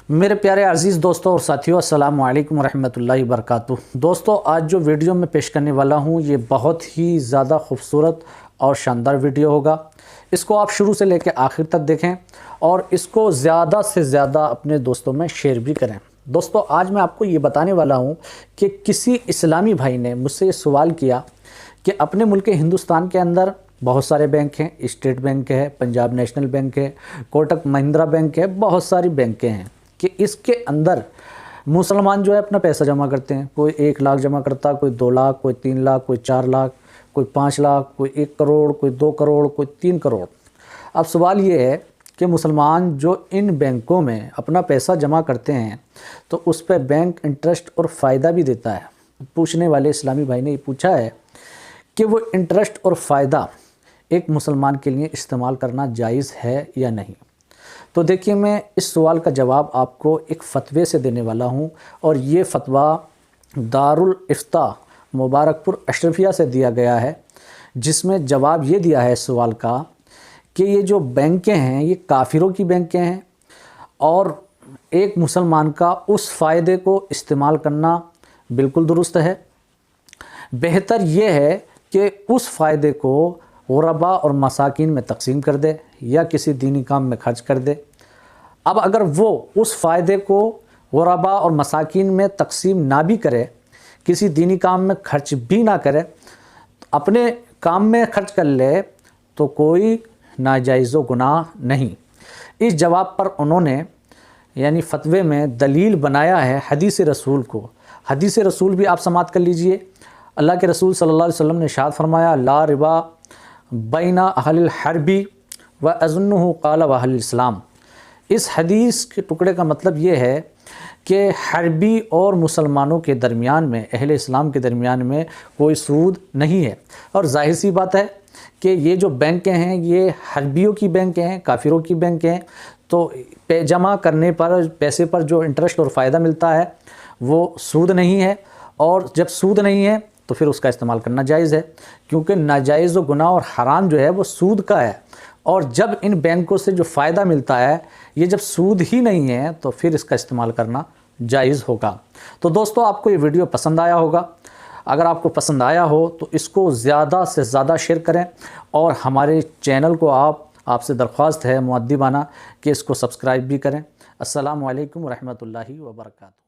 मेरे प्यारे अजीज़ दोस्तों और साथियों, अस्सलाम वालेकुम रहमतुल्लाहि व बरकातुहू। दोस्तों, आज जो वीडियो मैं पेश करने वाला हूँ ये बहुत ही ज़्यादा खूबसूरत और शानदार वीडियो होगा। इसको आप शुरू से लेकर आखिर तक देखें और इसको ज़्यादा से ज़्यादा अपने दोस्तों में शेयर भी करें। दोस्तों, आज मैं आपको ये बताने वाला हूँ कि किसी इस्लामी भाई ने मुझसे ये सवाल किया कि अपने मुल्क हिंदुस्तान के अंदर बहुत सारे बैंक हैं, स्टेट बैंक है, पंजाब नेशनल बैंक है, कोटक महिंद्रा बैंक है, बहुत सारी बैंकें हैं कि इसके अंदर मुसलमान जो है अपना पैसा जमा करते हैं। कोई 1 लाख जमा करता, कोई 2 लाख, कोई 3 लाख, कोई 4 लाख, कोई 5 लाख, कोई 1 करोड़, कोई 2 करोड़, कोई 3 करोड़। अब सवाल ये है कि मुसलमान जो इन बैंकों में अपना पैसा जमा करते हैं तो उस पर बैंक इंटरेस्ट और फ़ायदा भी देता है। पूछने वाले इस्लामी भाई ने ये पूछा है कि वो इंटरेस्ट और फ़ायदा एक मुसलमान के लिए इस्तेमाल करना जायज़ है या नहीं। तो देखिए, मैं इस सवाल का जवाब आपको एक फ़तवे से देने वाला हूं और ये फ़तवा दारुल इफ्ता मुबारकपुर अशरफिया से दिया गया है, जिसमें जवाब ये दिया है इस सवाल का कि ये जो बैंकें हैं ये काफिरों की बैंकें हैं और एक मुसलमान का उस फ़ायदे को इस्तेमाल करना बिल्कुल दुरुस्त है। बेहतर ये है कि उस फ़ायदे को गुरबा और मसाकिन में तकसीम कर दे या किसी दीनी काम में खर्च कर दे। अब अगर वो उस फ़ायदे को गुरबा और मसाकिन में तकसीम ना भी करे, किसी दीनी काम में खर्च भी ना करे, अपने काम में खर्च कर ले, तो कोई नाजायज़ गुनाह नहीं। इस जवाब पर उन्होंने यानी फ़तवे में दलील बनाया है हदीस रसूल को। हदीस रसूल भी आप समाअत कर लीजिए। अल्लाह के रसूल सल्लल्लाहु अलैहि वसल्लम ने इरशाद फरमाया, ला रिबा बैना अहलिल हरबी व अज़न्नुहु क़ाला व अहलिल इस्लाम। इस हदीस के टुकड़े का मतलब ये है कि हरबी और मुसलमानों के दरमियान में, अहले इस्लाम के दरमियान में कोई सूद नहीं है। और जाहिर सी बात है कि ये जो बैंकें हैं ये हरबियों की बैंकें हैं, काफिरों की बैंकें हैं। तो जमा करने पर पैसे पर जो इंटरेस्ट और फ़ायदा मिलता है वो सूद नहीं है, और जब सूद नहीं है तो फिर उसका इस्तेमाल करना जायज़ है, क्योंकि नाजायज़ गुनाह और हराम जो है वो सूद का है। और जब इन बैंकों से जो फ़ायदा मिलता है ये जब सूद ही नहीं है तो फिर इसका इस्तेमाल करना जायज़ होगा। तो दोस्तों, आपको ये वीडियो पसंद आया होगा। अगर आपको पसंद आया हो तो इसको ज़्यादा से ज़्यादा शेयर करें और हमारे चैनल को आपसे दरख्वास्त है मुअद्दिबाना कि इसको सब्सक्राइब भी करें। अस्सलामु अलैकुम रहमतुल्लाहि व बरकातुहू।